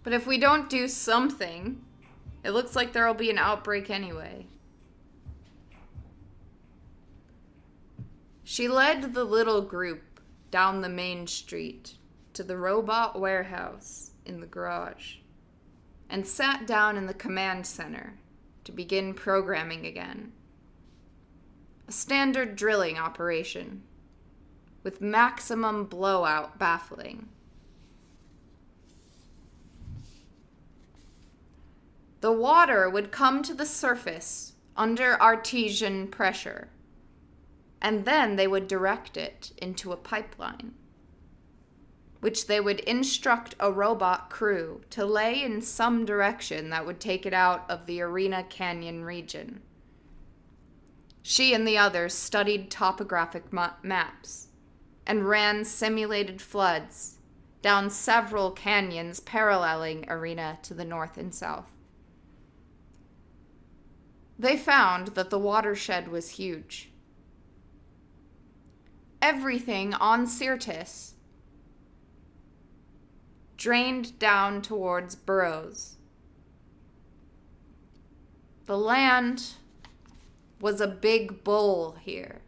But if we don't do something, it looks like there'll be an outbreak anyway. She led the little group down the main street to the robot warehouse in the garage and sat down in the command center to begin programming again. A standard drilling operation with maximum blowout baffling. The water would come to the surface under artesian pressure, and then they would direct it into a pipeline, which they would instruct a robot crew to lay in some direction that would take it out of the Arena Canyon region. She and the others studied topographic maps and ran simulated floods down several canyons paralleling Arena to the north and south. They found that the watershed was huge. Everything on Syrtis drained down towards Burroughs. The land was a big bowl here.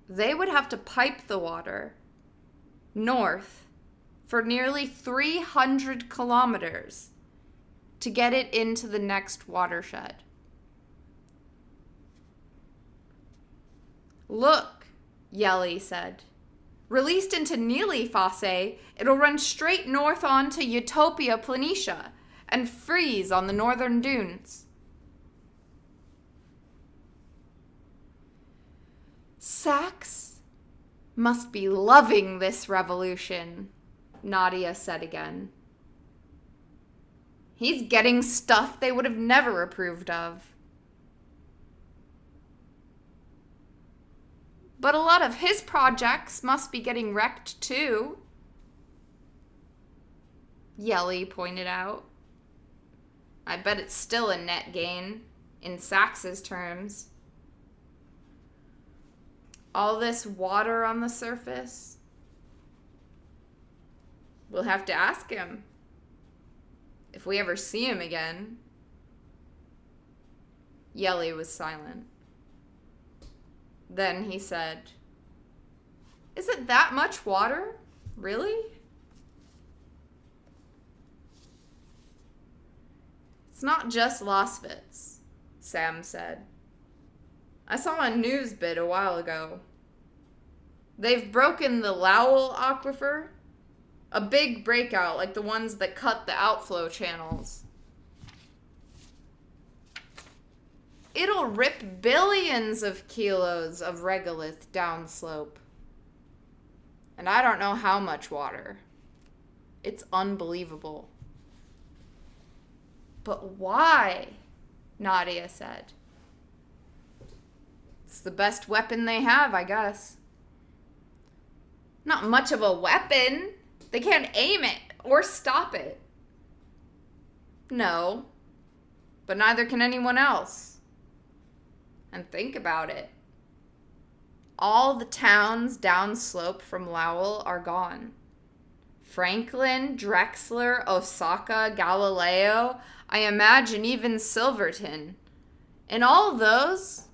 They would have to pipe the water north for nearly 300 kilometers to get it into the next watershed. Look, Yelly said. Released into Neely Fosse, it'll run straight north on to Utopia Planitia and freeze on the northern dunes. Sachs must be loving this revolution, Nadia said again. He's getting stuff they would have never approved of. But a lot of his projects must be getting wrecked too, Yelly pointed out. I bet it's still a net gain, in Sachs's terms. All this water on the surface? We'll have to ask him. If we ever see him again. Yelly was silent. Then he said, Is it that much water? Really? It's not just Losvitz, Sam said. I saw a news bit a while ago. They've broken the Lowell Aquifer, a big breakout like the ones that cut the outflow channels. It'll rip billions of kilos of regolith downslope. And I don't know how much water. It's unbelievable. But why? Nadia said. It's the best weapon they have, I guess. Not much of a weapon. They can't aim it or stop it. No. But neither can anyone else. And think about it. All the towns downslope from Lowell are gone. Franklin, Drexler, Osaka, Galileo, I imagine even Silverton. And all those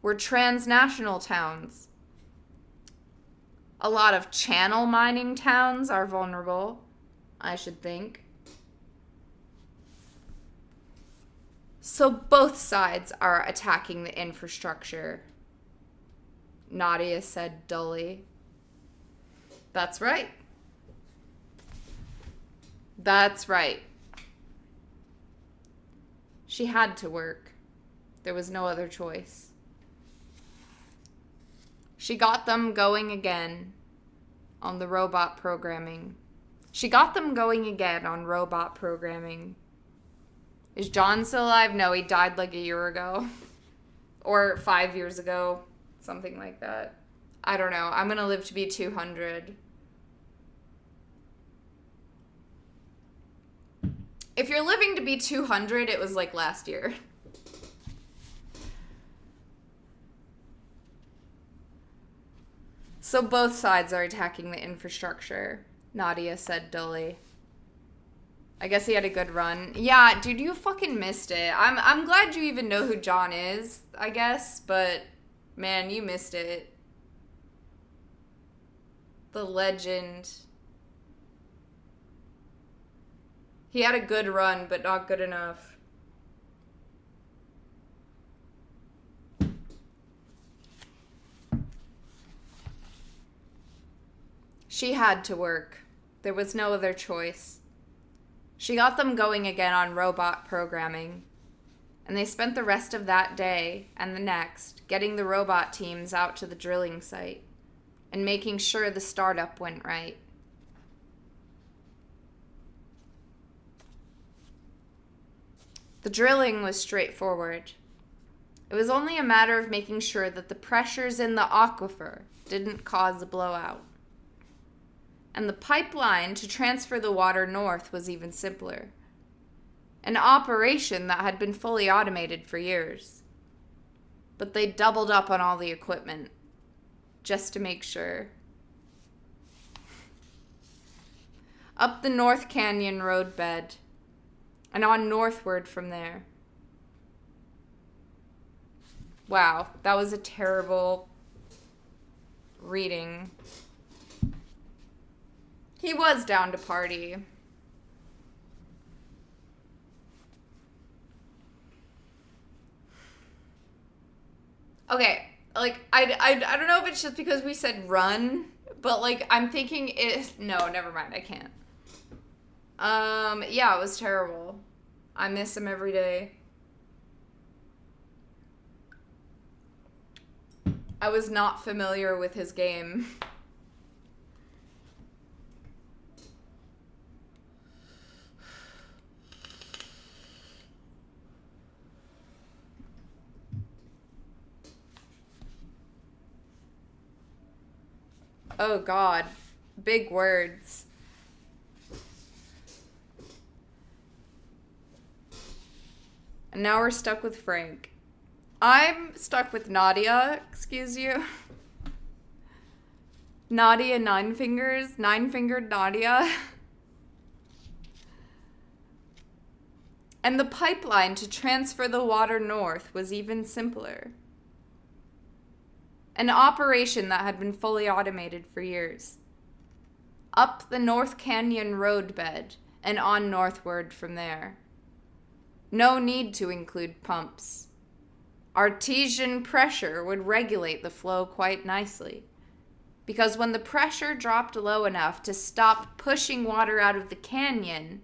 were transnational towns. A lot of channel mining towns are vulnerable, I should think. So both sides are attacking the infrastructure, Nadia said dully. That's right. That's right. She had to work. There was no other choice. She got them going again on the robot programming. Is John still alive? No, he died like a year ago. Or 5 years ago. Something like that. I don't know. I'm going to live to be 200. If you're living to be 200, it was like last year. So both sides are attacking the infrastructure. Nadia said dully. I guess he had a good run. Yeah, dude, you fucking missed it. I'm glad you even know who John is, I guess, but man, you missed it. The legend. He had a good run, but not good enough. She had to work. There was no other choice. She got them going again on robot programming, and they spent the rest of that day and the next getting the robot teams out to the drilling site and making sure the startup went right. The drilling was straightforward. It was only a matter of making sure that the pressures in the aquifer didn't cause a blowout. And the pipeline to transfer the water north was even simpler. An operation that had been fully automated for years. But they doubled up on all the equipment, just to make sure. Up the North Canyon road bed, and on northward from there. Wow, that was a terrible reading. He was down to party. Okay, like, I don't know if it's just because we said run, but, like, I'm thinking it... No, never mind, I can't. Yeah, it was terrible. I miss him every day. I was not familiar with his game. Oh God, big words. And now we're stuck with Frank. I'm stuck with Nadia, excuse you. Nadia Nine Fingers, Nine-Fingered Nadia. And the pipeline to transfer the water north was even simpler. An operation that had been fully automated for years. Up the North Canyon road bed and on northward from there. No need to include pumps. Artesian pressure would regulate the flow quite nicely. Because when the pressure dropped low enough to stop pushing water out of the canyon,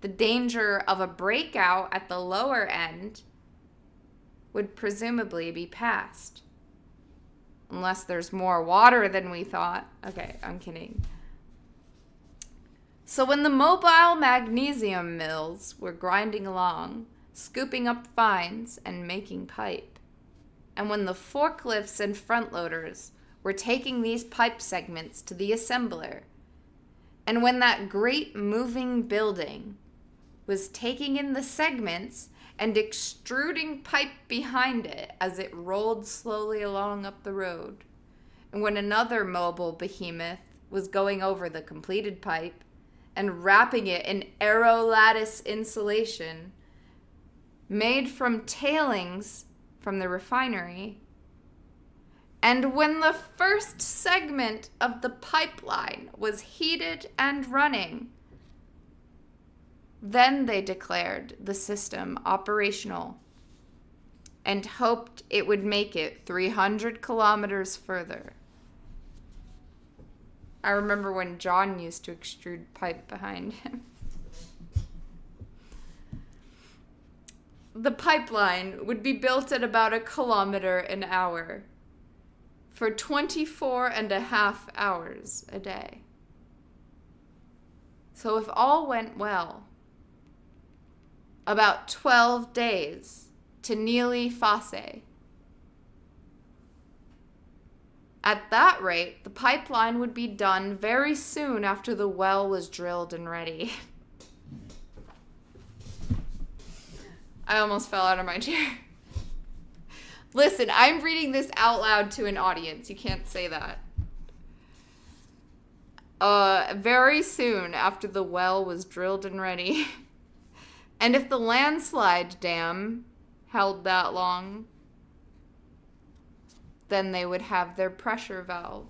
the danger of a breakout at the lower end would presumably be past. Unless there's more water than we thought. Okay, I'm kidding. So when the mobile magnesium mills were grinding along, scooping up fines and making pipe, and when the forklifts and front loaders were taking these pipe segments to the assembler, and when that great moving building was taking in the segments and extruding pipe behind it as it rolled slowly along up the road, and when another mobile behemoth was going over the completed pipe and wrapping it in aerolattice insulation made from tailings from the refinery, and when the first segment of the pipeline was heated and running, then they declared the system operational and hoped it would make it 300 kilometers further. I remember when John used to extrude pipe behind him. The pipeline would be built at about 1 kilometer an hour for 24.5 hours a day. So if all went well, about 12 days to Neely Fosse. At that rate, the pipeline would be done very soon after the well was drilled and ready. I almost fell out of my chair. Listen, I'm reading this out loud to an audience. You can't say that. Very soon after the well was drilled and ready. And if the landslide dam held that long, then they would have their pressure valve.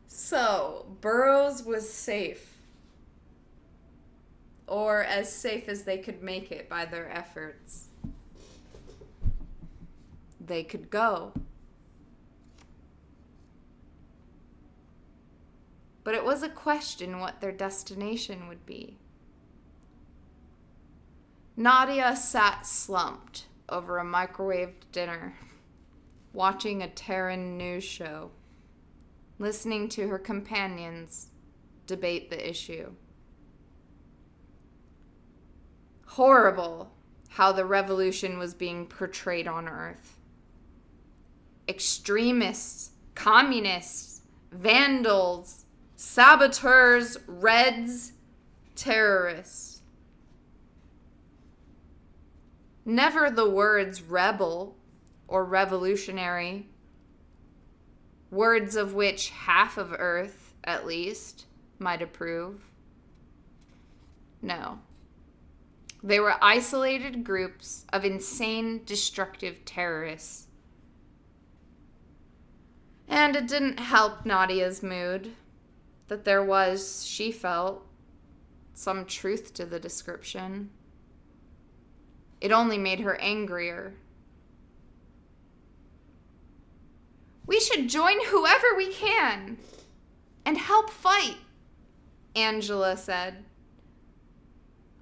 So, Burroughs was safe. Or as safe as they could make it by their efforts. They could go. But it was a question what their destination would be. Nadia sat slumped over a microwaved dinner, watching a Terran news show, listening to her companions debate the issue. Horrible how the revolution was being portrayed on Earth. Extremists, communists, vandals, saboteurs, Reds, terrorists. Never the words rebel or revolutionary, words of which half of Earth, at least, might approve. No. They were isolated groups of insane, destructive terrorists. And it didn't help Nadia's mood that there was, she felt, some truth to the description. It only made her angrier. We should join whoever we can and help fight, Angela said.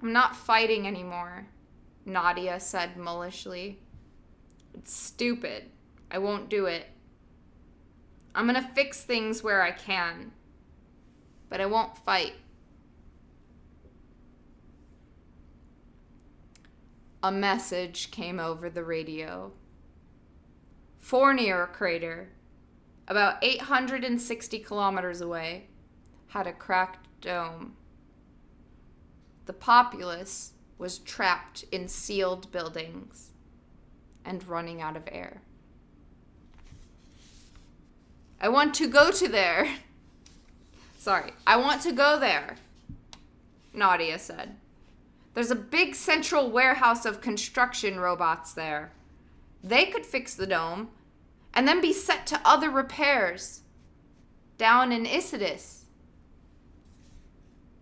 I'm not fighting anymore, Nadia said mullishly. It's stupid. I won't do it. I'm gonna fix things where I can, but I won't fight. A message came over the radio. Fournier crater, about 860 kilometers away, had a cracked dome. The populace was trapped in sealed buildings and running out of air. I want to go there, Nadia said. There's a big central warehouse of construction robots there. They could fix the dome and then be set to other repairs down in Isidis.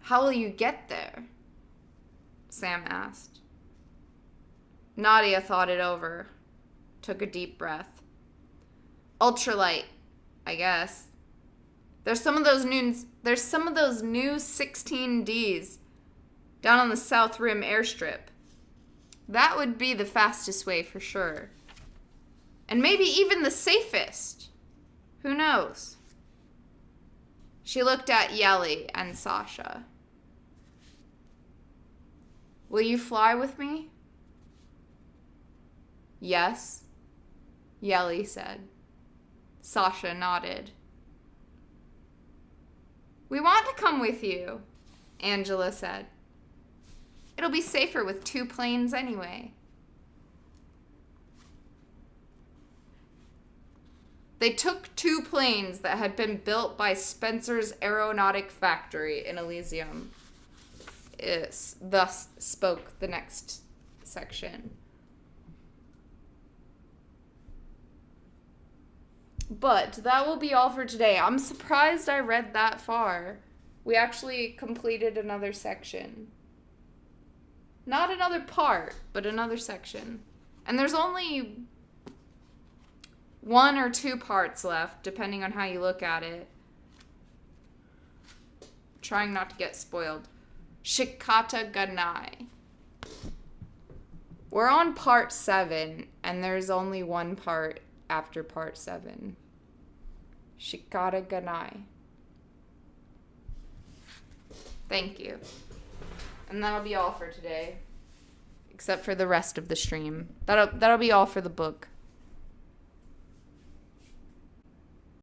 How will you get there? Sam asked. Nadia thought it over, took a deep breath. Ultralight, I guess. There's some of those new 16Ds down on the South Rim airstrip. That would be the fastest way for sure. And maybe even the safest. Who knows? She looked at Yeli and Sasha. Will you fly with me? Yes, Yeli said. Sasha nodded. We want to come with you, Angela said. It'll be safer with 2 planes anyway. They took 2 planes that had been built by Spencer's Aeronautic Factory in Elysium. Thus spoke the next section. But that will be all for today. I'm surprised I read that far. We actually completed another section. Not another part, but another section. And there's only 1 or 2 parts left, depending on how you look at it. Trying not to get spoiled. Shikata Ganai. We're on part 7, and there's only 1 part after part 7. Shikata Ganai. Thank you. And that'll be all for today. Except for the rest of the stream. That'll be all for the book.